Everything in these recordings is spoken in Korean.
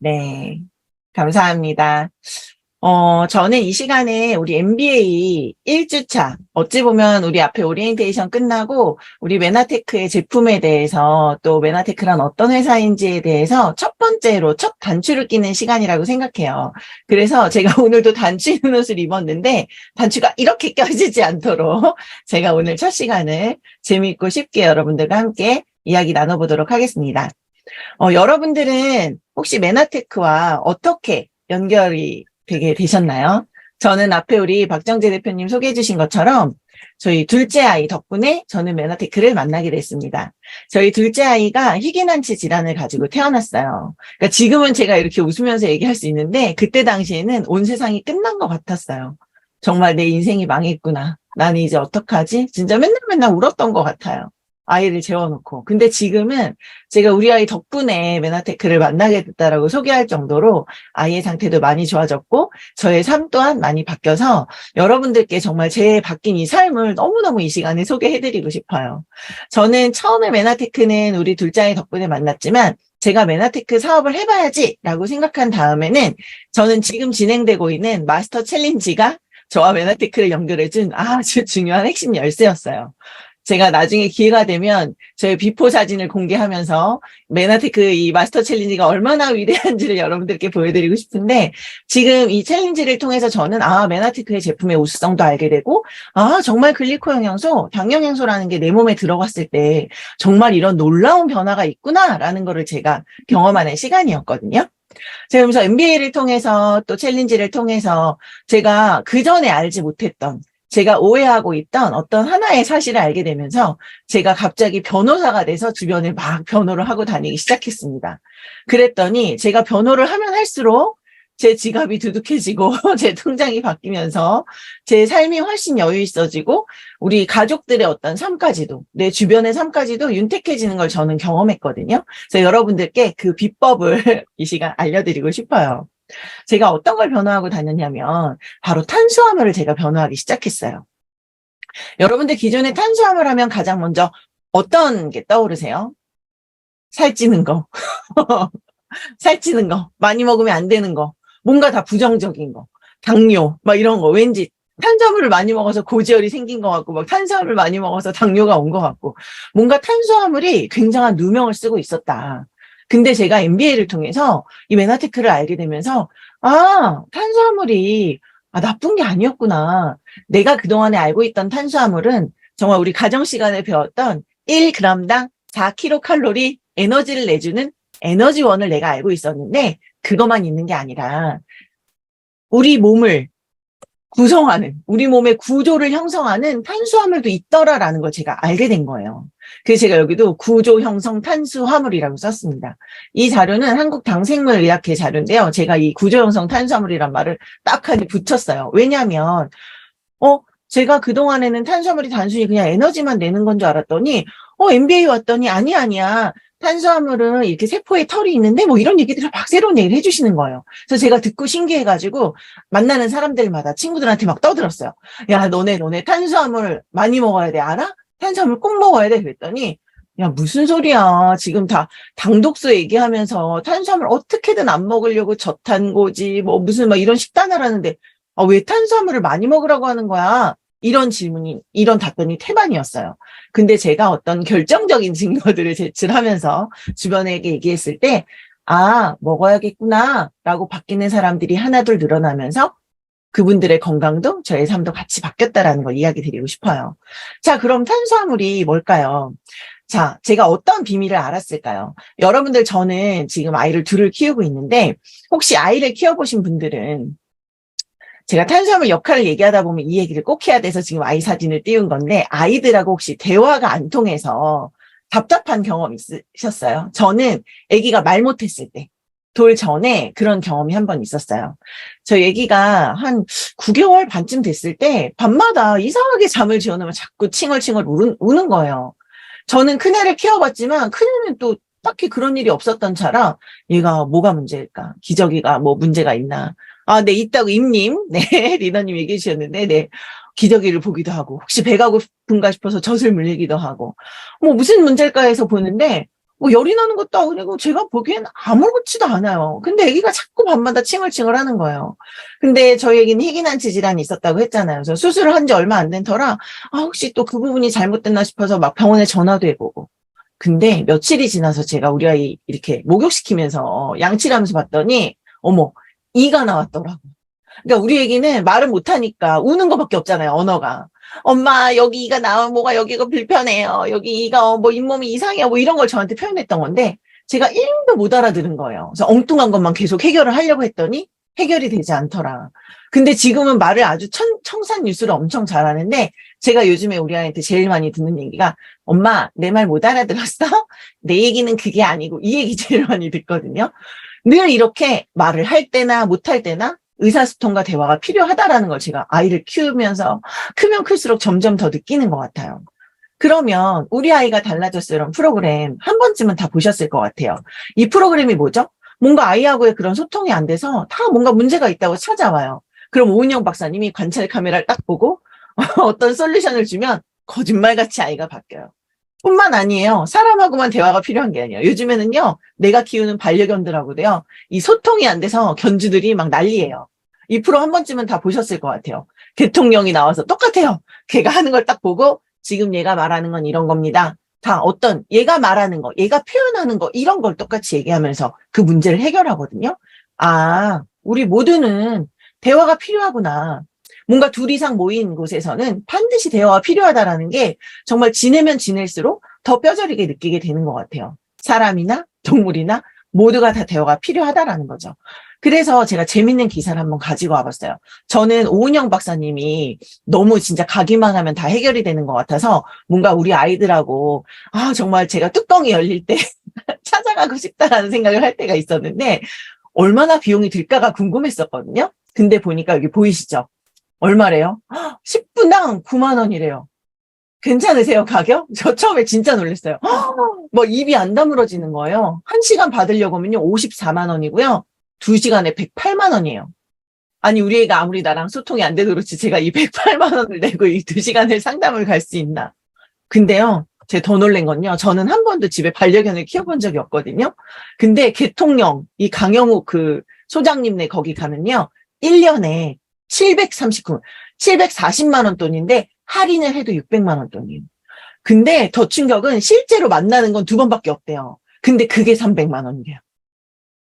네, 감사합니다. 저는 이 시간에 우리 MBA 1주차, 어찌 보면 우리 앞에 오리엔테이션 끝나고 우리 메나테크의 제품에 대해서 또 메나테크란 어떤 회사인지에 대해서 첫 번째로 첫 단추를 끼는 시간이라고 생각해요. 그래서 제가 오늘도 단추 있는 옷을 입었는데 단추가 이렇게 껴지지 않도록 제가 오늘 첫 시간을 재미있고 쉽게 여러분들과 함께 이야기 나눠보도록 하겠습니다. 여러분들은 혹시 메나테크와 어떻게 연결이 되게 되셨나요? 저는 앞에 우리 박정재 대표님 소개해 주신 것처럼 저희 둘째 아이 덕분에 저는 메나테크를 만나게 됐습니다. 저희 둘째 아이가 희귀난치 질환을 가지고 태어났어요. 그러니까 지금은 제가 이렇게 웃으면서 얘기할 수 있는데 그때 당시에는 온 세상이 끝난 것 같았어요. 정말 내 인생이 망했구나. 나는 이제 어떡하지? 진짜 맨날 맨날 울었던 것 같아요. 아이를 재워놓고. 근데 지금은 제가 우리 아이 덕분에 메나테크를 만나게 됐다라고 소개할 정도로 아이의 상태도 많이 좋아졌고 저의 삶 또한 많이 바뀌어서 여러분들께 정말 제 바뀐 이 삶을 너무너무 이 시간에 소개해드리고 싶어요. 저는 처음에 메나테크는 우리 둘째 아이 덕분에 만났지만 제가 메나테크 사업을 해봐야지라고 생각한 다음에는 저는 지금 진행되고 있는 마스터 챌린지가 저와 메나테크를 연결해준 아주 중요한 핵심 열쇠였어요. 제가 나중에 기회가 되면 저의 비포 사진을 공개하면서 메나테크 이 마스터 챌린지가 얼마나 위대한지를 여러분들께 보여드리고 싶은데 지금 이 챌린지를 통해서 저는 메나테크의 제품의 우수성도 알게 되고 정말 글리코 영양소, 당영양소라는 게 내 몸에 들어갔을 때 정말 이런 놀라운 변화가 있구나라는 거를 제가 경험하는 시간이었거든요. 제가 그래서 MBA를 통해서 또 챌린지를 통해서 제가 그전에 알지 못했던 제가 오해하고 있던 어떤 하나의 사실을 알게 되면서 제가 갑자기 변호사가 돼서 주변에 막 변호를 하고 다니기 시작했습니다. 그랬더니 제가 변호를 하면 할수록 제 지갑이 두둑해지고 제 통장이 바뀌면서 제 삶이 훨씬 여유 있어지고 우리 가족들의 어떤 삶까지도 내 주변의 삶까지도 윤택해지는 걸 저는 경험했거든요. 그래서 여러분들께 그 비법을 이 시간 알려드리고 싶어요. 제가 어떤 걸 변호하고 다녔냐면 바로 탄수화물을 제가 변호하기 시작했어요. 여러분들 기존에 탄수화물 하면 가장 먼저 어떤 게 떠오르세요? 살찌는 거, 살찌는 거, 많이 먹으면 안 되는 거, 뭔가 다 부정적인 거, 당뇨, 막 이런 거, 왠지 탄수화물을 많이 먹어서 고지혈이 생긴 것 같고, 막 탄수화물 많이 먹어서 당뇨가 온 것 같고, 뭔가 탄수화물이 굉장한 누명을 쓰고 있었다. 근데 제가 MBA를 통해서 이 메나테크를 알게 되면서, 탄수화물이, 나쁜 게 아니었구나. 내가 그동안에 알고 있던 탄수화물은 정말 우리 가정 시간에 배웠던 1g당 4kcal 에너지를 내주는 에너지원을 내가 알고 있었는데, 그것만 있는 게 아니라, 우리 몸을 구성하는, 우리 몸의 구조를 형성하는 탄수화물도 있더라라는 걸 제가 알게 된 거예요. 그래서 제가 여기도 구조 형성 탄수화물이라고 썼습니다. 이 자료는 한국당생물의학회 자료인데요. 제가 이 구조 형성 탄수화물이란 말을 딱하니 붙였어요. 왜냐하면, 제가 그동안에는 탄수화물이 단순히 그냥 에너지만 내는 건 줄 알았더니, MBA 왔더니, 아니야. 탄수화물은 이렇게 세포에 털이 있는데 뭐 이런 얘기들을 막 새로운 얘기를 해주시는 거예요. 그래서 제가 듣고 신기해가지고 만나는 사람들마다 친구들한테 막 떠들었어요. 야, 너네 탄수화물 많이 먹어야 돼. 알아? 탄수화물 꼭 먹어야 돼. 그랬더니 야, 무슨 소리야. 지금 다 당독소 얘기하면서 탄수화물 어떻게든 안 먹으려고 저탄고지 뭐 무슨 막 이런 식단을 하는데 왜 탄수화물을 많이 먹으라고 하는 거야? 이런 답변이 태반이었어요. 근데 제가 어떤 결정적인 증거들을 제출하면서 주변에게 얘기했을 때, 먹어야겠구나, 라고 바뀌는 사람들이 하나둘 늘어나면서 그분들의 건강도 저의 삶도 같이 바뀌었다라는 걸 이야기 드리고 싶어요. 자, 그럼 탄수화물이 뭘까요? 자, 제가 어떤 비밀을 알았을까요? 여러분들 저는 지금 아이를 둘을 키우고 있는데, 혹시 아이를 키워보신 분들은 제가 탄수화물 역할을 얘기하다 보면 이 얘기를 꼭 해야 돼서 지금 아이 사진을 띄운 건데 아이들하고 혹시 대화가 안 통해서 답답한 경험 있으셨어요? 저는 아기가 말 못했을 때 돌 전에 그런 경험이 한 번 있었어요. 저희 아기가 한 9개월 반쯤 됐을 때 밤마다 이상하게 잠을 재우면 자꾸 칭얼칭얼 우는 거예요. 저는 큰애를 키워봤지만 큰애는 또 딱히 그런 일이 없었던 차라 얘가 뭐가 문제일까? 기저귀가 뭐 문제가 있나? 네, 있다고 임님, 네, 리더님 얘기해 주셨는데, 네, 기저귀를 보기도 하고, 혹시 배가 고픈가 싶어서 젖을 물리기도 하고, 뭐 무슨 문제일까 해서 보는데, 뭐 열이 나는 것도 아니고 제가 보기엔 아무렇지도 않아요. 근데 아기가 자꾸 밤마다 칭얼칭얼 하는 거예요. 근데 저희 아기는 희귀난치 질환이 있었다고 했잖아요. 그래서 수술을 한 지 얼마 안 된 터라 혹시 또 그 부분이 잘못됐나 싶어서 막 병원에 전화도 해보고. 근데 며칠이 지나서 제가 우리 아이 이렇게 목욕시키면서 양치를 하면서 봤더니 어머, 이가 나왔더라고. 그러니까 우리 애기는 말을 못하니까 우는 것밖에 없잖아요, 언어가. 엄마, 여기 이가 나와, 뭐가 여기가 불편해요. 여기 이가, 뭐, 잇몸이 이상해요. 뭐, 이런 걸 저한테 표현했던 건데, 제가 1도 못 알아들은 거예요. 그래서 엉뚱한 것만 계속 해결을 하려고 했더니, 해결이 되지 않더라. 근데 지금은 말을 아주 청산유수를 엄청 잘하는데, 제가 요즘에 우리 아이한테 제일 많이 듣는 얘기가, 엄마, 내 말 못 알아들었어? 내 얘기는 그게 아니고, 이 얘기 제일 많이 듣거든요. 늘 이렇게 말을 할 때나 못 할 때나, 의사소통과 대화가 필요하다라는 걸 제가 아이를 키우면서 크면 클수록 점점 더 느끼는 것 같아요. 그러면 우리 아이가 달라졌어요. 이런 프로그램 한 번쯤은 다 보셨을 것 같아요. 이 프로그램이 뭐죠? 뭔가 아이하고의 그런 소통이 안 돼서 다 뭔가 문제가 있다고 찾아와요. 그럼 오은영 박사님이 관찰 카메라를 딱 보고 어떤 솔루션을 주면 거짓말같이 아이가 바뀌어요. 뿐만 아니에요. 사람하고만 대화가 필요한 게 아니에요. 요즘에는요, 내가 키우는 반려견들하고도요, 이 소통이 안 돼서 견주들이 막 난리예요. 이 프로 한 번쯤은 다 보셨을 것 같아요. 대통령이 나와서 똑같아요. 걔가 하는 걸 딱 보고 지금 얘가 말하는 건 이런 겁니다. 다 어떤 얘가 말하는 거, 얘가 표현하는 거 이런 걸 똑같이 얘기하면서 그 문제를 해결하거든요. 아, 우리 모두는 대화가 필요하구나. 뭔가 둘 이상 모인 곳에서는 반드시 대화가 필요하다라는 게 정말 지내면 지낼수록 더 뼈저리게 느끼게 되는 것 같아요. 사람이나 동물이나 모두가 다 대화가 필요하다라는 거죠. 그래서 제가 재밌는 기사를 한번 가지고 와봤어요. 저는 오은영 박사님이 너무 진짜 가기만 하면 다 해결이 되는 것 같아서 뭔가 우리 아이들하고 정말 제가 뚜껑이 열릴 때 찾아가고 싶다라는 생각을 할 때가 있었는데 얼마나 비용이 들까가 궁금했었거든요. 근데 보니까 여기 보이시죠? 얼마래요? 10분당 9만 원이래요. 괜찮으세요, 가격? 저 처음에 진짜 놀랐어요. 뭐 입이 안 다물어지는 거예요. 1시간 받으려고 하면요, 54만 원이고요. 2시간에 108만 원이에요. 아니, 우리 애가 아무리 나랑 소통이 안 돼도 그렇지, 제가 이 108만 원을 내고 이 2시간을 상담을 갈 수 있나. 근데요, 제가 더 놀란 건요, 저는 한 번도 집에 반려견을 키워본 적이 없거든요. 근데 개통령, 이 강영욱 그 소장님네 거기 가면요, 1년에 740만 원 돈인데 할인을 해도 600만 원 돈이에요. 근데 더 충격은 실제로 만나는 건 2번밖에 없대요. 근데 그게 300만 원이래요.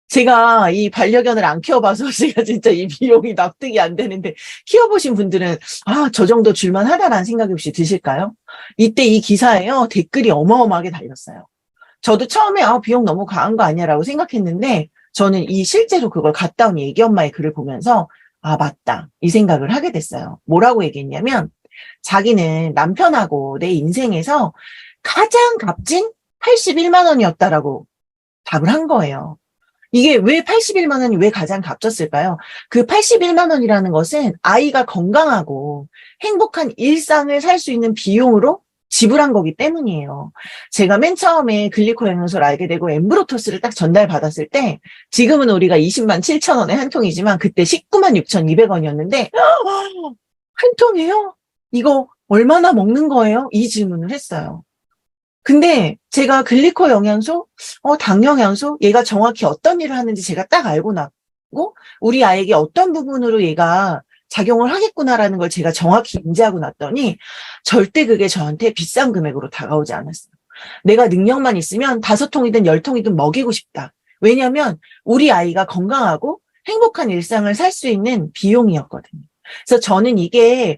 제가 이 반려견을 안 키워봐서 제가 진짜 이 비용이 납득이 안 되는데 키워보신 분들은 저 정도 줄만하다라는 생각이 혹시 드실까요? 이때 이 기사에요. 댓글이 어마어마하게 달렸어요. 저도 처음에 비용 너무 과한 거 아니야라고 생각했는데 저는 이 실제로 그걸 갔다 온 얘기 엄마의 글을 보면서 맞다. 이 생각을 하게 됐어요. 뭐라고 얘기했냐면 자기는 남편하고 내 인생에서 가장 값진 81만 원이었다라고 답을 한 거예요. 이게 왜 81만 원이 왜 가장 값졌을까요? 그 81만 원이라는 것은 아이가 건강하고 행복한 일상을 살 수 있는 비용으로 지불한 거기 때문이에요. 제가 맨 처음에 글리코 영양소를 알게 되고 엠브로토스를 딱 전달받았을 때 지금은 우리가 20만 7천 원에 한 통이지만 그때 19만 6,200원이었는데 한 통이에요? 이거 얼마나 먹는 거예요? 이 질문을 했어요. 근데 제가 글리코 영양소, 당 영양소, 얘가 정확히 어떤 일을 하는지 제가 딱 알고 났고, 우리 아이에게 어떤 부분으로 얘가 작용을 하겠구나라는 걸 제가 정확히 인지하고 났더니, 절대 그게 저한테 비싼 금액으로 다가오지 않았어요. 내가 능력만 있으면 5통이든 10통이든 먹이고 싶다. 왜냐면, 우리 아이가 건강하고 행복한 일상을 살 수 있는 비용이었거든요. 그래서 저는 이게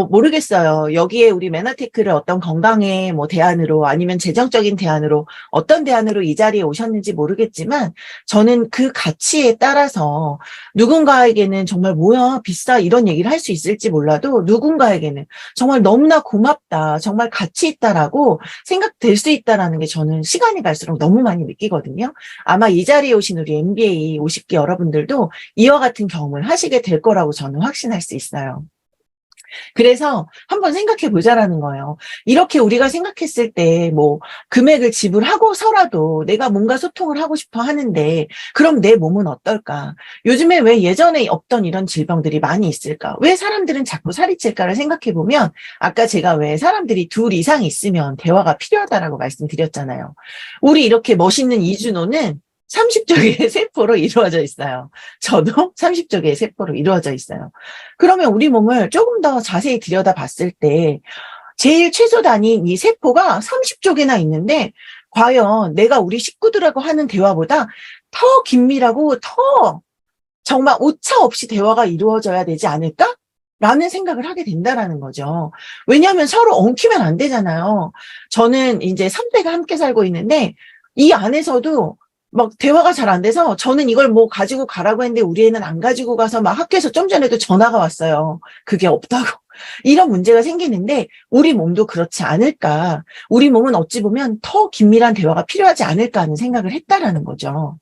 모르겠어요. 여기에 우리 메나테크를 어떤 건강의 뭐 대안으로 아니면 재정적인 대안으로 어떤 대안으로 이 자리에 오셨는지 모르겠지만 저는 그 가치에 따라서 누군가에게는 정말 뭐야 비싸 이런 얘기를 할 수 있을지 몰라도 누군가에게는 정말 너무나 고맙다 정말 가치 있다라고 생각될 수 있다라는 게 저는 시간이 갈수록 너무 많이 느끼거든요. 아마 이 자리에 오신 우리 MBA 50기 여러분들도 이와 같은 경험을 하시게 될 거라고 저는 확신할 수 있어요. 그래서 한번 생각해 보자라는 거예요. 이렇게 우리가 생각했을 때 뭐 금액을 지불하고서라도 내가 뭔가 소통을 하고 싶어 하는데 그럼 내 몸은 어떨까? 요즘에 왜 예전에 없던 이런 질병들이 많이 있을까? 왜 사람들은 자꾸 살이 찔까를 생각해 보면 아까 제가 왜 사람들이 둘 이상 있으면 대화가 필요하다라고 말씀드렸잖아요. 우리 이렇게 멋있는 이준호는 30조 개의 세포로 이루어져 있어요. 저도 30조 개의 세포로 이루어져 있어요. 그러면 우리 몸을 조금 더 자세히 들여다봤을 때 제일 최소 단위인 이 세포가 30조 개나 있는데 과연 내가 우리 식구들하고 하는 대화보다 더 긴밀하고 더 정말 오차 없이 대화가 이루어져야 되지 않을까? 라는 생각을 하게 된다라는 거죠. 왜냐하면 서로 엉키면 안 되잖아요. 저는 이제 3대가 함께 살고 있는데 이 안에서도 막 대화가 잘 안 돼서 저는 이걸 뭐 가지고 가라고 했는데 우리 애는 안 가지고 가서 막 학교에서 좀 전에도 전화가 왔어요. 그게 없다고. 이런 문제가 생기는데 우리 몸도 그렇지 않을까. 우리 몸은 어찌 보면 더 긴밀한 대화가 필요하지 않을까 하는 생각을 했다라는 거죠.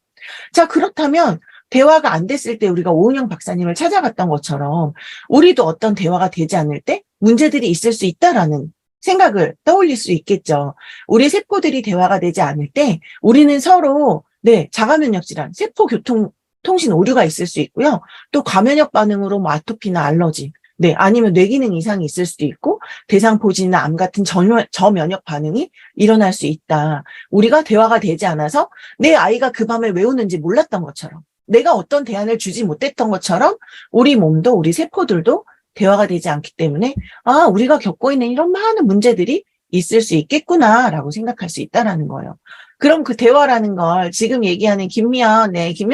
자, 그렇다면 대화가 안 됐을 때 우리가 오은영 박사님을 찾아갔던 것처럼 우리도 어떤 대화가 되지 않을 때 문제들이 있을 수 있다라는 생각을 떠올릴 수 있겠죠. 우리 세포들이 대화가 되지 않을 때 우리는 서로 자가면역 질환, 세포교통 통신 오류가 있을 수 있고요. 또 과면역 반응으로 뭐 아토피나 알러지, 아니면 뇌기능 이상이 있을 수도 있고 대상포진이나 암 같은 저면역 반응이 일어날 수 있다. 우리가 대화가 되지 않아서 내 아이가 그 밤에 왜 우는지 몰랐던 것처럼 내가 어떤 대안을 주지 못했던 것처럼 우리 몸도 우리 세포들도 대화가 되지 않기 때문에 우리가 겪고 있는 이런 많은 문제들이 있을 수 있겠구나라고 생각할 수 있다라는 거예요. 그럼 그 대화라는 걸 지금 얘기하는 김미연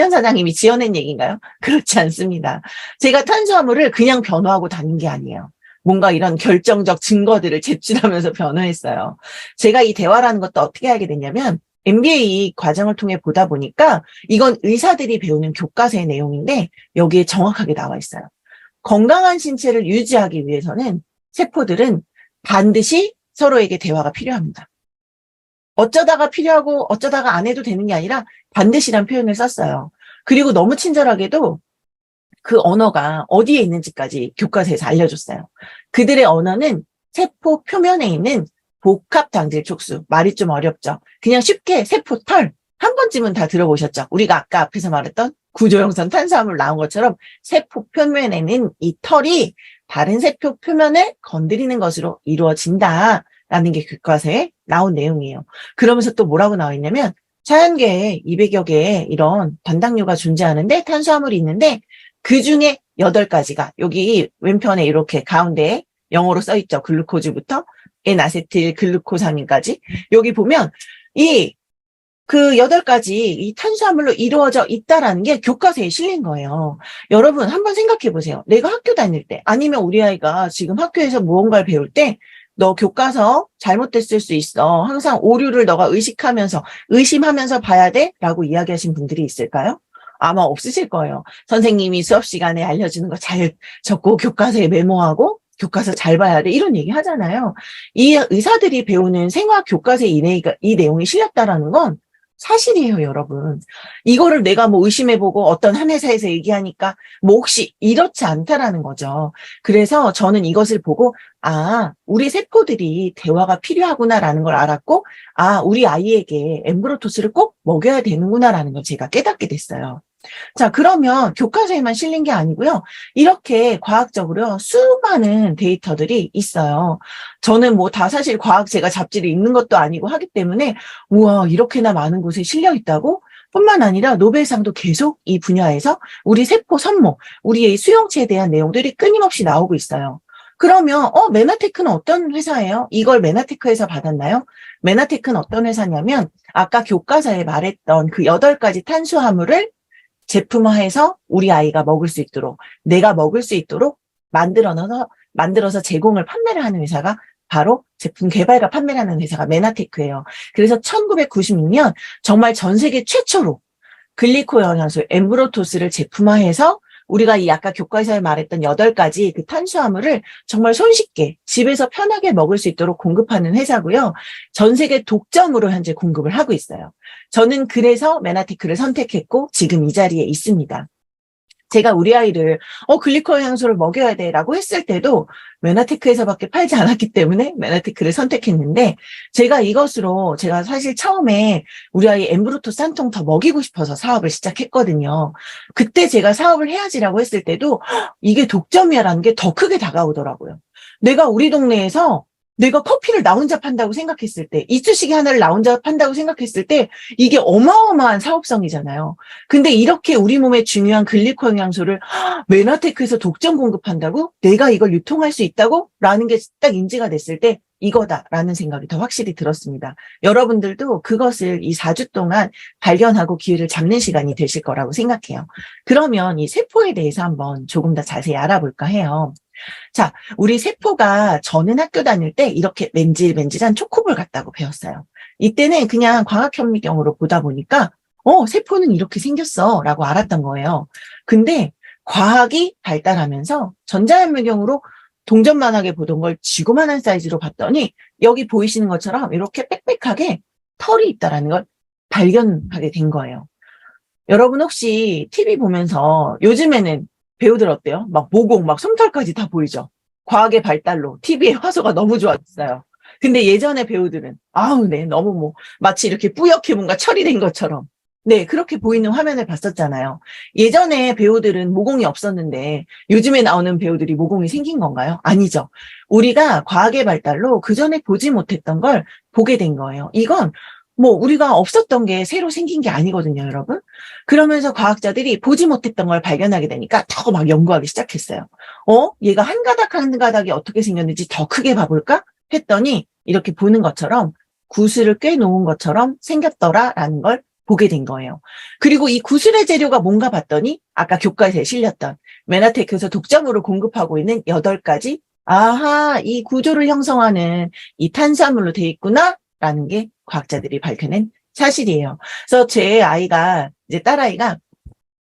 사장님이 지어낸 얘기인가요? 그렇지 않습니다. 제가 탄수화물을 그냥 변호하고 다닌 게 아니에요. 뭔가 이런 결정적 증거들을 제출하면서 변호했어요. 제가 이 대화라는 것도 어떻게 알게 됐냐면 MBA 과정을 통해 보다 보니까 이건 의사들이 배우는 교과서의 내용인데 여기에 정확하게 나와 있어요. 건강한 신체를 유지하기 위해서는 세포들은 반드시 서로에게 대화가 필요합니다. 어쩌다가 필요하고 어쩌다가 안 해도 되는 게 아니라 반드시란 표현을 썼어요. 그리고 너무 친절하게도 그 언어가 어디에 있는지까지 교과서에서 알려줬어요. 그들의 언어는 세포 표면에 있는 복합당질 촉수. 말이 좀 어렵죠. 그냥 쉽게 세포 털. 한 번쯤은 다 들어보셨죠? 우리가 아까 앞에서 말했던 구조형선 탄수화물 나온 것처럼 세포 표면에는 이 털이 다른 세포 표면을 건드리는 것으로 이루어진다라는 게 교과서에 나온 내용이에요. 그러면서 또 뭐라고 나와 있냐면 자연계에 200여 개의 이런 단당류가 존재하는데 탄수화물이 있는데 그중에 8가지가 여기 왼편에 이렇게 가운데에 영어로 써 있죠. 글루코즈부터 N아세틸 글루코사민까지. 여기 보면 그 8가지 이 탄수화물로 이루어져 있다라는 게 교과서에 실린 거예요. 여러분 한번 생각해 보세요. 내가 학교 다닐 때 아니면 우리 아이가 지금 학교에서 무언가를 배울 때 너 교과서 잘못됐을 수 있어. 항상 오류를 너가 의심하면서 봐야 돼? 라고 이야기하신 분들이 있을까요? 아마 없으실 거예요. 선생님이 수업 시간에 알려주는 거 잘 적고 교과서에 메모하고 교과서 잘 봐야 돼. 이런 얘기 하잖아요. 이 의사들이 배우는 생화학 교과서에 이 내용이 실렸다라는 건 사실이에요, 여러분. 이거를 내가 뭐 의심해보고 어떤 한 회사에서 얘기하니까 뭐 혹시 이렇지 않다라는 거죠. 그래서 저는 이것을 보고 우리 세포들이 대화가 필요하구나라는 걸 알았고 우리 아이에게 엠브로토스를 꼭 먹여야 되는구나라는 걸 제가 깨닫게 됐어요. 자, 그러면 교과서에만 실린 게 아니고요. 이렇게 과학적으로 수많은 데이터들이 있어요. 저는 뭐 다 사실 제가 잡지를 읽는 것도 아니고 하기 때문에 우와, 이렇게나 많은 곳에 실려 있다고? 뿐만 아니라 노벨상도 계속 이 분야에서 우리 세포 선모, 우리의 수용체에 대한 내용들이 끊임없이 나오고 있어요. 그러면 메나테크는 어떤 회사예요? 이걸 메나테크에서 받았나요? 메나테크는 어떤 회사냐면 아까 교과서에 말했던 그 8가지 탄수화물을 제품화해서 우리 아이가 먹을 수 있도록, 내가 먹을 수 있도록 만들어서 제공을 판매를 하는 회사가 바로 제품 개발과 판매를 하는 회사가 메나테크예요. 그래서 1996년 정말 전 세계 최초로 글리코연산소 엠브로토스를 제품화해서 우리가 이 아까 교과서에 말했던 8가지 그 탄수화물을 정말 손쉽게 집에서 편하게 먹을 수 있도록 공급하는 회사고요. 전 세계 독점으로 현재 공급을 하고 있어요. 저는 그래서 메나테크를 선택했고 지금 이 자리에 있습니다. 제가 우리 아이를 글리코인 향수를 먹여야 돼라고 했을 때도 메나테크에서밖에 팔지 않았기 때문에 메나테크를 선택했는데, 제가 사실 처음에 우리 아이 엠브루토스 한 통 더 먹이고 싶어서 사업을 시작했거든요. 그때 제가 사업을 해야지라고 했을 때도 이게 독점이야라는 게 더 크게 다가오더라고요. 우리 동네에서 내가 커피를 나 혼자 판다고 생각했을 때, 이쑤시개 하나를 나 혼자 판다고 생각했을 때 이게 어마어마한 사업성이잖아요. 근데 이렇게 우리 몸에 중요한 글리코 영양소를 메나테크에서 독점 공급한다고? 내가 이걸 유통할 수 있다고? 라는 게 딱 인지가 됐을 때 이거다라는 생각이 더 확실히 들었습니다. 여러분들도 그것을 이 4주 동안 발견하고 기회를 잡는 시간이 되실 거라고 생각해요. 그러면 이 세포에 대해서 한번 조금 더 자세히 알아볼까 해요. 자, 우리 세포가 저는 학교 다닐 때 이렇게 맨질맨질한 초코볼 같다고 배웠어요. 이때는 그냥 광학현미경으로 보다 보니까 세포는 이렇게 생겼어 라고 알았던 거예요. 근데 과학이 발달하면서 전자현미경으로 동전만하게 보던 걸 쥐고만한 사이즈로 봤더니 여기 보이시는 것처럼 이렇게 빽빽하게 털이 있다라는 걸 발견하게 된 거예요. 여러분 혹시 TV 보면서 요즘에는 배우들 어때요? 막 모공, 막 솜털까지 다 보이죠? 과학의 발달로 TV의 화소가 너무 좋아졌어요. 근데 예전의 배우들은 네, 너무 마치 이렇게 뿌옇게 뭔가 처리된 것처럼 네, 그렇게 보이는 화면을 봤었잖아요. 예전에 배우들은 모공이 없었는데 요즘에 나오는 배우들이 모공이 생긴 건가요? 아니죠. 우리가 과학의 발달로 그전에 보지 못했던 걸 보게 된 거예요. 이건 우리가 없었던 게 새로 생긴 게 아니거든요, 여러분. 그러면서 과학자들이 보지 못했던 걸 발견하게 되니까 더 막 연구하기 시작했어요. 얘가 한 가닥 한 가닥이 어떻게 생겼는지 더 크게 봐볼까? 했더니 이렇게 보는 것처럼 구슬을 꿰 놓은 것처럼 생겼더라라는 걸 보게 된 거예요. 그리고 이 구슬의 재료가 뭔가 봤더니 아까 교과서에 실렸던 메나테크에서 독점으로 공급하고 있는 8가지 이 구조를 형성하는 이 탄수화물로 돼 있구나라는 게 과학자들이 밝혀낸 사실이에요. 그래서 제 아이가 이제 딸아이가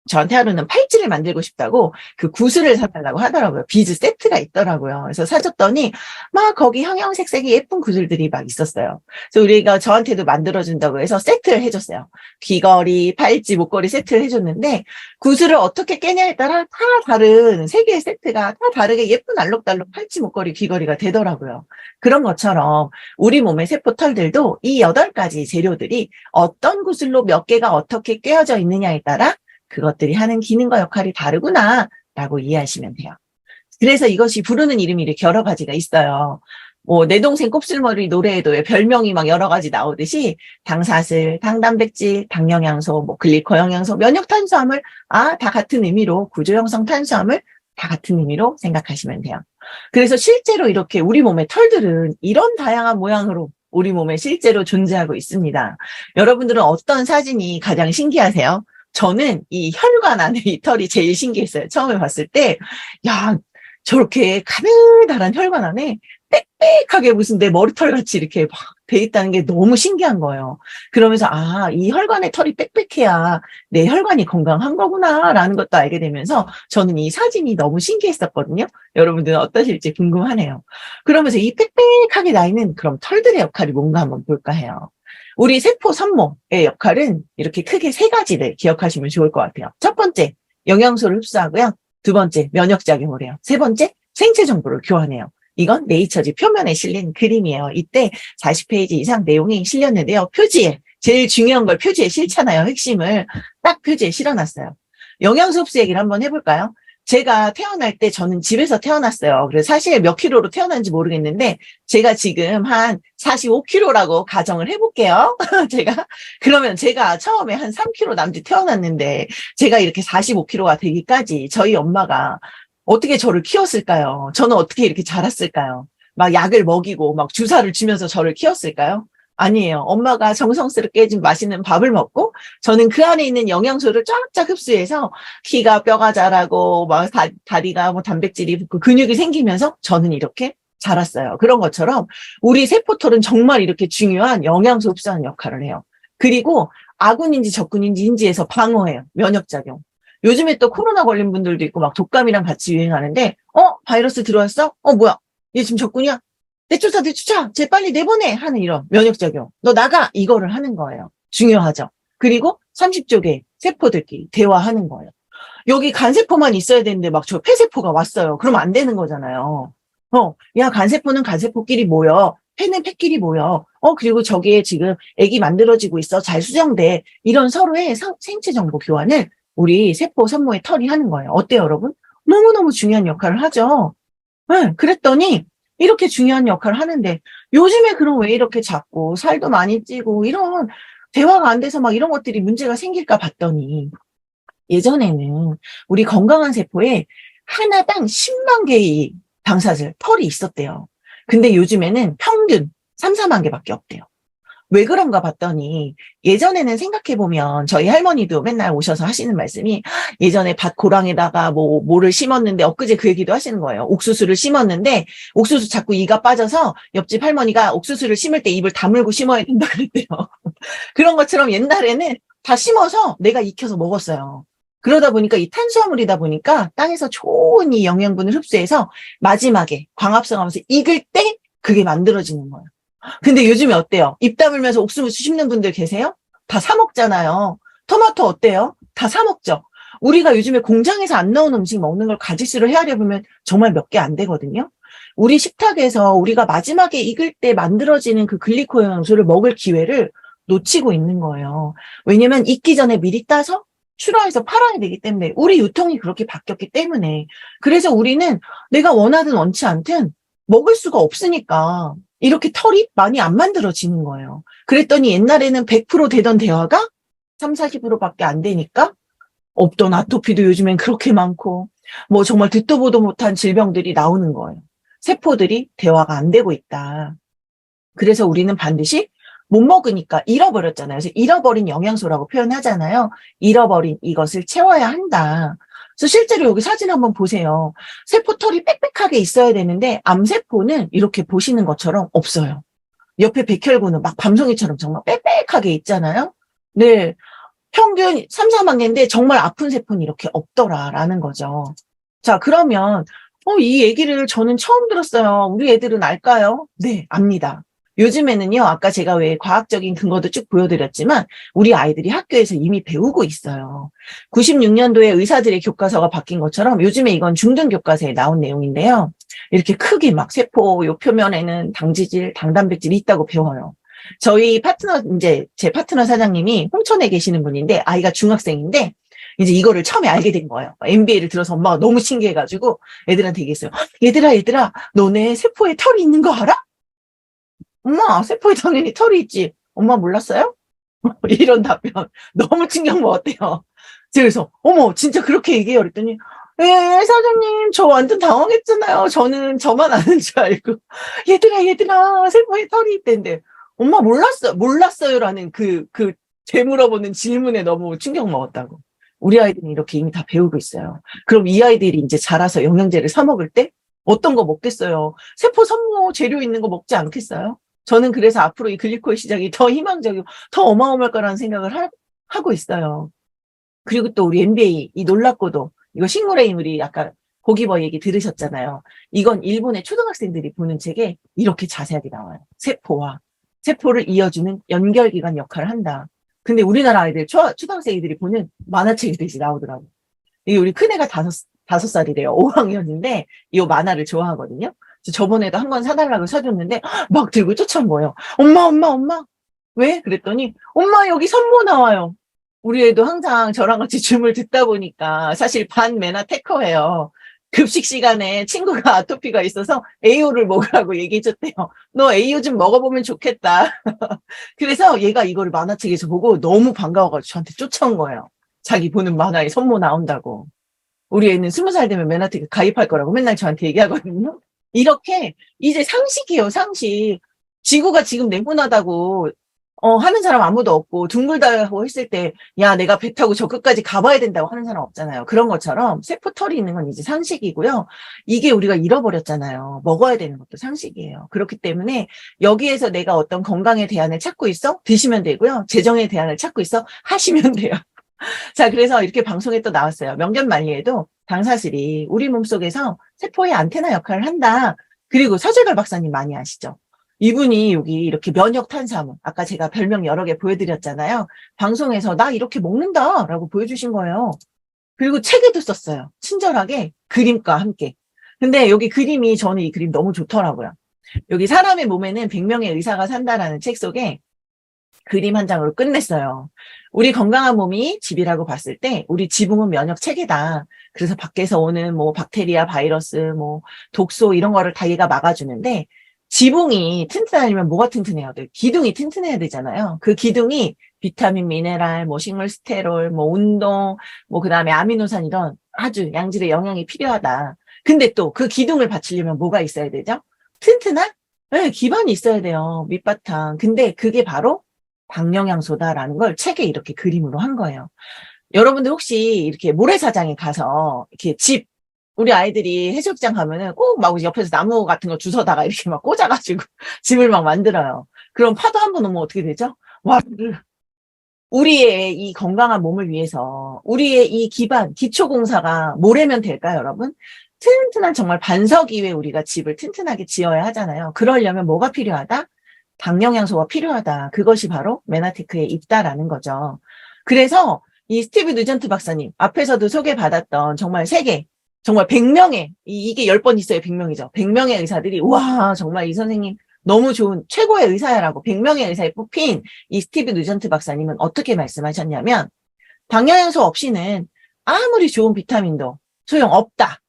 저한테 하루는 팔찌를 만들고 싶다고 그 구슬을 사달라고 하더라고요. 비즈 세트가 있더라고요. 그래서 사줬더니 막 거기 형형색색의 예쁜 구슬들이 막 있었어요. 그래서 우리가 저한테도 만들어준다고 해서 세트를 해줬어요. 귀걸이, 팔찌, 목걸이 세트를 해줬는데 구슬을 어떻게 깨냐에 따라 다 다른 세 개의 세트가 다 다르게 예쁜 알록달록 팔찌, 목걸이, 귀걸이가 되더라고요. 그런 것처럼 우리 몸의 세포 털들도 이 8가지 재료들이 어떤 구슬로 몇 개가 어떻게 꿰어져 있느냐에 따라 그것들이 하는 기능과 역할이 다르구나라고 이해하시면 돼요. 그래서 이것이 부르는 이름이 이렇게 여러 가지가 있어요. 내 동생 곱슬머리 노래에도 왜 별명이 막 여러 가지 나오듯이 당사슬, 당단백질, 당영양소, 글리코 영양소, 면역탄수화물 다 같은 의미로 구조형성 탄수화물 다 같은 의미로 생각하시면 돼요. 그래서 실제로 이렇게 우리 몸의 털들은 이런 다양한 모양으로 우리 몸에 실제로 존재하고 있습니다. 여러분들은 어떤 사진이 가장 신기하세요? 저는 이 혈관 안에 이 털이 제일 신기했어요. 처음에 봤을 때, 야, 저렇게 가느다란 혈관 안에 빽빽하게 무슨 내 머리털 같이 이렇게 막 돼 있다는 게 너무 신기한 거예요. 그러면서, 이 혈관에 털이 빽빽해야 내 혈관이 건강한 거구나라는 것도 알게 되면서 저는 이 사진이 너무 신기했었거든요. 여러분들은 어떠실지 궁금하네요. 그러면서 이 빽빽하게 나 있는 그럼 털들의 역할이 뭔가 한번 볼까 해요. 우리 세포 선모의 역할은 이렇게 크게 3가지를 기억하시면 좋을 것 같아요. 첫 번째, 영양소를 흡수하고요. 두 번째, 면역작용을 해요. 세 번째, 생체 정보를 교환해요. 이건 네이처지 표면에 실린 그림이에요. 이때 40페이지 이상 내용이 실렸는데요. 표지에, 제일 중요한 걸 표지에 실잖아요. 핵심을 딱 표지에 실어놨어요. 영양소 흡수 얘기를 한번 해볼까요? 제가 태어날 때 저는 집에서 태어났어요. 그래서 사실 몇 킬로로 태어난지 모르겠는데 제가 지금 한 45킬로라고 가정을 해볼게요. 그러면 제가 처음에 한 3킬로 남짓 태어났는데 제가 이렇게 45킬로가 되기까지 저희 엄마가 어떻게 저를 키웠을까요? 저는 어떻게 이렇게 자랐을까요? 막 약을 먹이고 막 주사를 주면서 저를 키웠을까요? 아니에요. 엄마가 정성스럽게 해준 맛있는 밥을 먹고 저는 그 안에 있는 영양소를 쫙쫙 흡수해서 키가 뼈가 자라고 막 다리가 단백질이 붙고 근육이 생기면서 저는 이렇게 자랐어요. 그런 것처럼 우리 세포털은 정말 이렇게 중요한 영양소 흡수하는 역할을 해요. 그리고 아군인지 적군인지 인지해서 방어해요. 면역작용. 요즘에 또 코로나 걸린 분들도 있고 막 독감이랑 같이 유행하는데 바이러스 들어왔어? 뭐야? 얘 지금 적군이야? 내쫓아, 쟤 빨리 내보내! 하는 이런 면역작용. 너 나가! 이거를 하는 거예요. 중요하죠. 그리고 30조 개 세포들끼리 대화하는 거예요. 여기 간세포만 있어야 되는데 막 저 폐세포가 왔어요. 그러면 안 되는 거잖아요. 야, 간세포는 간세포끼리 모여. 폐는 폐끼리 모여. 그리고 저기에 지금 액이 만들어지고 있어. 잘 수정돼. 이런 서로의 생체 정보 교환을 우리 세포 선모의 털이 하는 거예요. 어때요, 여러분? 너무너무 중요한 역할을 하죠. 네, 그랬더니 이렇게 중요한 역할을 하는데 요즘에 그럼 왜 이렇게 작고 살도 많이 찌고 이런 대화가 안 돼서 막 이런 것들이 문제가 생길까 봤더니 예전에는 우리 건강한 세포에 하나당 10만 개의 방사질, 털이 있었대요. 근데 요즘에는 평균 3, 4만 개밖에 없대요. 왜 그런가 봤더니 예전에는 생각해보면 저희 할머니도 맨날 오셔서 하시는 말씀이 예전에 밭 고랑에다가 뭐를 심었는데 엊그제 그 얘기도 하시는 거예요. 옥수수를 심었는데 옥수수 자꾸 이가 빠져서 옆집 할머니가 옥수수를 심을 때 입을 다물고 심어야 된다 그랬대요. 그런 것처럼 옛날에는 다 심어서 내가 익혀서 먹었어요. 그러다 보니까 이 탄수화물이다 보니까 땅에서 좋은 이 영양분을 흡수해서 마지막에 광합성하면서 익을 때 그게 만들어지는 거예요. 근데 요즘에 어때요? 입 다물면서 옥수수 씹는 분들 계세요? 다 사 먹잖아요. 토마토 어때요? 다 사 먹죠. 우리가 요즘에 공장에서 안 나온 음식 먹는 걸 가짓수로 헤아려보면 정말 몇 개 안 되거든요. 우리 식탁에서 우리가 마지막에 익을 때 만들어지는 그 글리코겐 영양소를 먹을 기회를 놓치고 있는 거예요. 왜냐면 익기 전에 미리 따서 출하해서 팔아야 되기 때문에 우리 유통이 그렇게 바뀌었기 때문에 그래서 우리는 내가 원하든 원치 않든 먹을 수가 없으니까 이렇게 털이 많이 안 만들어지는 거예요. 그랬더니 옛날에는 100% 되던 대화가 3, 40%밖에 안 되니까 없던 아토피도 요즘엔 그렇게 많고 뭐 정말 듣도 보도 못한 질병들이 나오는 거예요. 세포들이 대화가 안 되고 있다. 그래서 우리는 반드시 못 먹으니까 잃어버렸잖아요. 그래서 잃어버린 영양소라고 표현하잖아요. 잃어버린 이것을 채워야 한다. 그래서 실제로 여기 사진 한번 보세요. 세포털이 빽빽하게 있어야 되는데 암세포는 이렇게 보시는 것처럼 없어요. 옆에 백혈구는 막 밤송이처럼 정말 빽빽하게 있잖아요. 네. 평균 3, 4만 개인데 정말 아픈 세포는 이렇게 없더라라는 거죠. 자, 그러면 이 얘기를 저는 처음 들었어요. 우리 애들은 알까요? 네, 압니다. 요즘에는요, 아까 제가 왜 과학적인 근거도 쭉 보여드렸지만, 우리 아이들이 학교에서 이미 배우고 있어요. 96년도에 의사들의 교과서가 바뀐 것처럼 요즘에 이건 중등 교과서에 나온 내용인데요. 이렇게 크게 막 세포 요 표면에는 당지질, 당단백질이 있다고 배워요. 저희 파트너, 이제 제 파트너 사장님이 홍천에 계시는 분인데, 아이가 중학생인데, 이제 이거를 처음에 알게 된 거예요. MBA를 들어서 엄마가 너무 신기해가지고 애들한테 얘기했어요. 얘들아, 너네 세포에 털이 있는 거 알아? 엄마, 세포에 당연히 털이 있지. 엄마 몰랐어요? 이런 답변. 너무 충격 먹었대요. 그래서, 어머, 진짜 그렇게 얘기해요. 그랬더니, 예, 사장님, 저 완전 당황했잖아요. 저는 저만 아는 줄 알고. 얘들아, 세포에 털이 있대는데, 엄마 몰랐어요라는 되물어보는 질문에 너무 충격 먹었다고. 우리 아이들은 이렇게 이미 다 배우고 있어요. 그럼 이 아이들이 이제 자라서 영양제를 사 먹을 때 어떤 거 먹겠어요? 세포 선모 재료 있는 거 먹지 않겠어요? 저는 그래서 앞으로 이 글리코의 시장이 더 희망적이고 더 어마어마할 거라는 생각을 하고 있어요. 그리고 또 우리 NBA, 이 놀랍고도, 이거 식물의 우리 아까 고기버 얘기 들으셨잖아요. 이건 일본의 초등학생들이 보는 책에 이렇게 자세하게 나와요. 세포를 이어주는 연결기관 역할을 한다. 근데 우리나라 아이들, 초등학생 애들이 보는 만화책이 되지 나오더라고. 이 우리 큰애가 다섯 살이래요. 5학년인데, 이 만화를 좋아하거든요. 그래서 저번에도 한 권 사달라고 사줬는데, 막 들고 쫓아온 거예요. 엄마. 왜? 그랬더니, 엄마, 여기 선모 나와요. 우리 애도 항상 저랑 같이 줌을 듣다 보니까, 사실 반 매나 테커예요. 급식 시간에 친구가 아토피가 있어서 에이오를 먹으라고 얘기해줬대요. 너 에이오 좀 먹어보면 좋겠다. 그래서 얘가 이거를 만화책에서 보고 너무 반가워가지고 저한테 쫓아온 거예요. 자기 보는 만화에 선모 나온다고. 우리 애는 20살 되면 맨하트에 가입할 거라고 맨날 저한테 얘기하거든요. 이렇게 이제 상식이에요, 상식. 지구가 지금 냉분하다고 하는 사람 아무도 없고 둥글다고 했을 때 야, 내가 배 타고 저 끝까지 가봐야 된다고 하는 사람 없잖아요. 그런 것처럼 세포털이 있는 건 이제 상식이고요. 이게 우리가 잃어버렸잖아요. 먹어야 되는 것도 상식이에요. 그렇기 때문에 여기에서 내가 어떤 건강의 대안을 찾고 있어? 드시면 되고요. 재정의 대안을 찾고 있어? 하시면 돼요. 자, 그래서 이렇게 방송에 또 나왔어요. 명견말리에도 당사질이 우리 몸속에서 세포의 안테나 역할을 한다. 그리고 서재걸 박사님 많이 아시죠? 이분이 여기 이렇게 면역 탄수화물, 아까 제가 별명 여러 개 보여드렸잖아요. 방송에서 나 이렇게 먹는다라고 보여주신 거예요. 그리고 책에도 썼어요. 친절하게 그림과 함께. 근데 여기 그림이 저는 이 그림 너무 좋더라고요. 여기 사람의 몸에는 100명의 의사가 산다라는 책 속에 그림 한 장으로 끝냈어요. 우리 건강한 몸이 집이라고 봤을 때 우리 지붕은 면역 체계다. 그래서 밖에서 오는 뭐 박테리아, 바이러스, 뭐 독소 이런 거를 다 얘가 막아주는데 지붕이 튼튼하려면 뭐가 튼튼해야 돼? 기둥이 튼튼해야 되잖아요. 그 기둥이 비타민, 미네랄, 뭐 식물 스테롤, 뭐 운동, 뭐 그다음에 아미노산 이런 아주 양질의 영양이 필요하다. 근데 또 그 기둥을 받치려면 뭐가 있어야 되죠? 튼튼한? 네, 기반이 있어야 돼요. 밑바탕. 근데 그게 바로 방영양소다라는 걸 책에 이렇게 그림으로 한 거예요. 여러분들 혹시 이렇게 모래사장에 가서 이렇게 우리 아이들이 해수욕장 가면은 꼭 막 옆에서 나무 같은 거 주워다가 이렇게 막 꽂아가지고 집을 막 만들어요. 그럼 파도 한 번 오면 어떻게 되죠? 와, 우리의 이 건강한 몸을 위해서 우리의 이 기반, 기초공사가 뭐라면 될까요, 여러분? 튼튼한 정말 반석 위에 우리가 집을 튼튼하게 지어야 하잖아요. 그러려면 뭐가 필요하다? 방영양소가 필요하다. 그것이 바로 메나테크에 있다라는 거죠. 그래서 이 스티브 누전트 박사님 앞에서도 소개받았던 정말 세계 정말 100명의 이게 10번 있어요. 100명이죠. 100명의 의사들이 와 정말 이 선생님 너무 좋은 최고의 의사야라고 100명의 의사에 뽑힌 이 스티브 누전트 박사님은 어떻게 말씀하셨냐면 방영양소 없이는 아무리 좋은 비타민도 소용없다.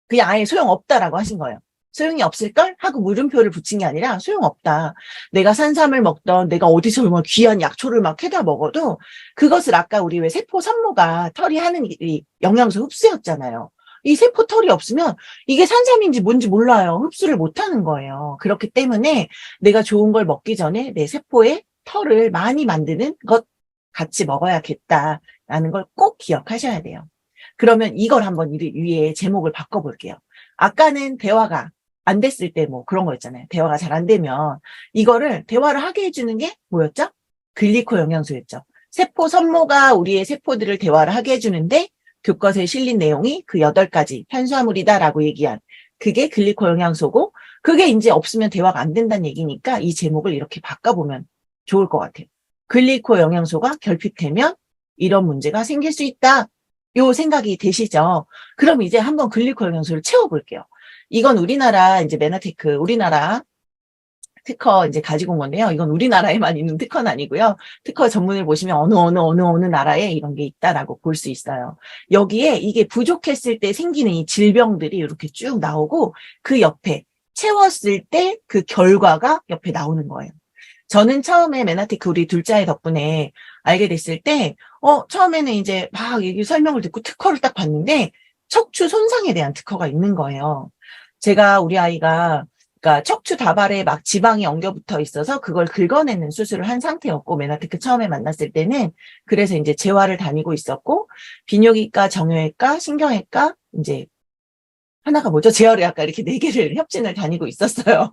그냥 아예 소용없다라고 하신 거예요. 소용이 없을걸? 하고 물음표를 붙인 게 아니라 소용없다. 내가 산삼을 먹던 내가 어디서 정말 귀한 약초를 막 캐다 먹어도 그것을 아까 우리 왜 세포 산모가 털이 하는 이 영양소 흡수였잖아요. 이 세포 털이 없으면 이게 산삼인지 뭔지 몰라요. 흡수를 못 하는 거예요. 그렇기 때문에 내가 좋은 걸 먹기 전에 내 세포에 털을 많이 만드는 것 같이 먹어야겠다라는 걸 꼭 기억하셔야 돼요. 그러면 이걸 한번 위에 제목을 바꿔볼게요. 아까는 대화가 안 됐을 때 뭐 그런 거 있잖아요. 대화가 잘 안 되면 이거를 대화를 하게 해주는 게 뭐였죠? 글리코 영양소였죠. 세포 선모가 우리의 세포들을 대화를 하게 해주는데 교과서에 실린 내용이 그 8가지 탄수화물이다라고 얘기한 그게 글리코 영양소고 그게 이제 없으면 대화가 안 된다는 얘기니까 이 제목을 이렇게 바꿔보면 좋을 것 같아요. 글리코 영양소가 결핍되면 이런 문제가 생길 수 있다. 요 생각이 되시죠? 그럼 이제 한번 글리코 영양소를 채워볼게요. 이건 우리나라 이제 메나테크 우리나라 특허 이제 가지고 온 건데요. 이건 우리나라에만 있는 특허는 아니고요. 특허 전문을 보시면 어느 나라에 이런 게 있다라고 볼 수 있어요. 여기에 이게 부족했을 때 생기는 이 질병들이 이렇게 쭉 나오고 그 옆에 채웠을 때 그 결과가 옆에 나오는 거예요. 저는 처음에 메나테크 우리 둘째 아이 덕분에 알게 됐을 때, 처음에는 이제 막 얘기 설명을 듣고 특허를 딱 봤는데, 척추 손상에 대한 특허가 있는 거예요. 제가 우리 아이가, 그러니까 척추 다발에 막 지방이 엉겨붙어 있어서 그걸 긁어내는 수술을 한 상태였고, 메나테크 처음에 만났을 때는, 그래서 이제 재활을 다니고 있었고, 비뇨기과, 정형외과, 신경외과, 이제, 하나가 뭐죠? 재활의학과 이렇게 4개를 협진을 다니고 있었어요.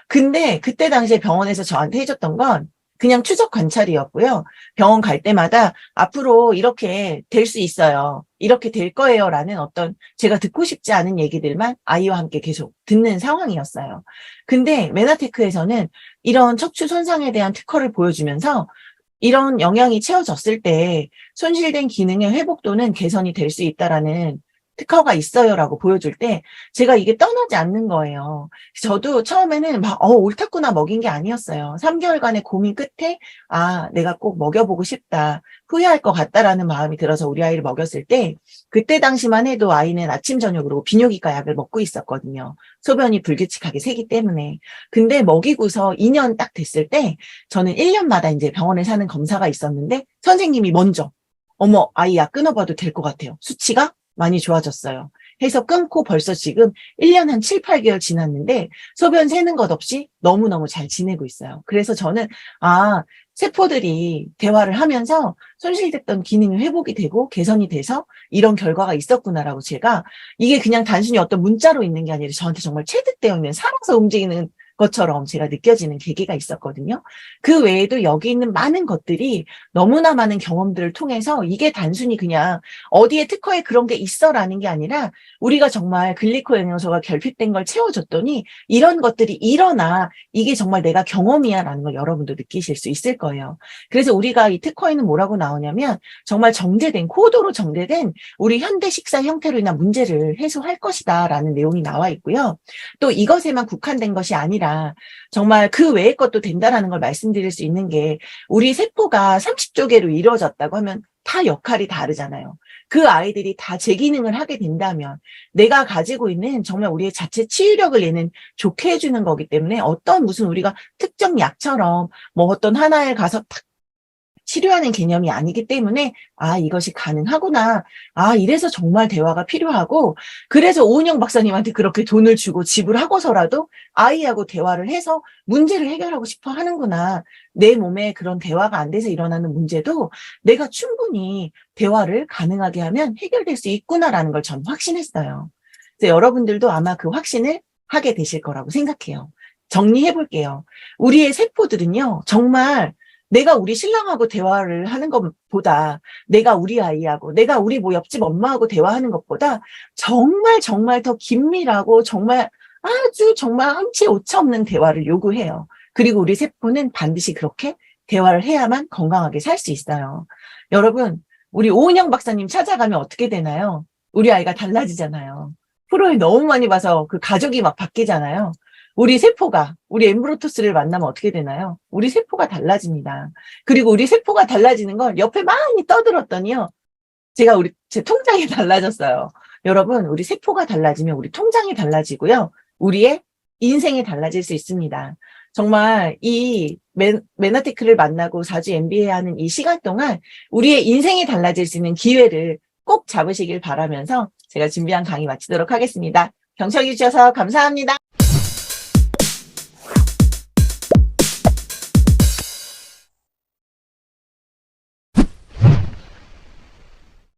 근데 그때 당시에 병원에서 저한테 해줬던 건 그냥 추적 관찰이었고요. 병원 갈 때마다 앞으로 이렇게 될 수 있어요. 이렇게 될 거예요. 라는 어떤 제가 듣고 싶지 않은 얘기들만 아이와 함께 계속 듣는 상황이었어요. 근데 메나테크에서는 이런 척추 손상에 대한 특허를 보여주면서 이런 영향이 채워졌을 때 손실된 기능의 회복도는 개선이 될 수 있다라는 특허가 있어요라고 보여줄 때 제가 이게 떠나지 않는 거예요. 저도 처음에는 막 옳다구나 먹인 게 아니었어요. 3개월간의 고민 끝에 내가 꼭 먹여보고 싶다. 후회할 것 같다라는 마음이 들어서 우리 아이를 먹였을 때 그때 당시만 해도 아이는 아침 저녁으로 비뇨기과 약을 먹고 있었거든요. 소변이 불규칙하게 새기 때문에. 근데 먹이고서 2년 딱 됐을 때 저는 1년마다 이제 병원에 사는 검사가 있었는데 선생님이 먼저 어머 아이 약 끊어봐도 될 것 같아요. 수치가 많이 좋아졌어요. 해서 끊고 벌써 지금 1년 한 7, 8개월 지났는데 소변 새는 것 없이 너무너무 잘 지내고 있어요. 그래서 저는 세포들이 대화를 하면서 손실됐던 기능이 회복이 되고 개선이 돼서 이런 결과가 있었구나라고 제가 이게 그냥 단순히 어떤 문자로 있는 게 아니라 저한테 정말 체득되어 있는 살아서 움직이는 것처럼 제가 느껴지는 계기가 있었거든요. 그 외에도 여기 있는 많은 것들이 너무나 많은 경험들을 통해서 이게 단순히 그냥 어디에 특허에 그런 게 있어라는 게 아니라 우리가 정말 글리코 영양소가 결핍된 걸 채워줬더니 이런 것들이 일어나 이게 정말 내가 경험이야라는 걸 여러분도 느끼실 수 있을 거예요. 그래서 우리가 이 특허에는 뭐라고 나오냐면 정말 정제된 코드로 정제된 우리 현대 식사 형태로 인한 문제를 해소할 것이다라는 내용이 나와 있고요. 또 이것에만 국한된 것이 아니라 정말 그 외의 것도 된다라는 걸 말씀드릴 수 있는 게 우리 세포가 30조 개로 이루어졌다고 하면 다 역할이 다르잖아요. 그 아이들이 다 제 기능을 하게 된다면 내가 가지고 있는 정말 우리의 자체 치유력을 얘는 좋게 해주는 거기 때문에 어떤 무슨 우리가 특정 약처럼 뭐 어떤 하나에 가서 탁 치료하는 개념이 아니기 때문에 이것이 가능하구나. 이래서 정말 대화가 필요하고 그래서 오은영 박사님한테 그렇게 돈을 주고 지불하고서라도 아이하고 대화를 해서 문제를 해결하고 싶어 하는구나. 내 몸에 그런 대화가 안 돼서 일어나는 문제도 내가 충분히 대화를 가능하게 하면 해결될 수 있구나라는 걸 전 확신했어요. 그래서 여러분들도 아마 그 확신을 하게 되실 거라고 생각해요. 정리해 볼게요. 우리의 세포들은요, 정말 내가 우리 신랑하고 대화를 하는 것보다 내가 우리 아이하고 내가 우리 뭐 옆집 엄마하고 대화하는 것보다 정말 정말 더 긴밀하고 정말 아주 정말 한치 오차 없는 대화를 요구해요. 그리고 우리 세포는 반드시 그렇게 대화를 해야만 건강하게 살 수 있어요. 여러분, 우리 오은영 박사님 찾아가면 어떻게 되나요? 우리 아이가 달라지잖아요. 프로에 너무 많이 봐서 그 가족이 막 바뀌잖아요. 우리 세포가, 우리 엠브로토스를 만나면 어떻게 되나요? 우리 세포가 달라집니다. 그리고 우리 세포가 달라지는 걸 옆에 많이 떠들었더니요. 제 통장이 달라졌어요. 여러분, 우리 세포가 달라지면 우리 통장이 달라지고요. 우리의 인생이 달라질 수 있습니다. 정말 이 메나테크를 만나고 4주 MBA 하는 이 시간 동안 우리의 인생이 달라질 수 있는 기회를 꼭 잡으시길 바라면서 제가 준비한 강의 마치도록 하겠습니다. 경청해 주셔서 감사합니다.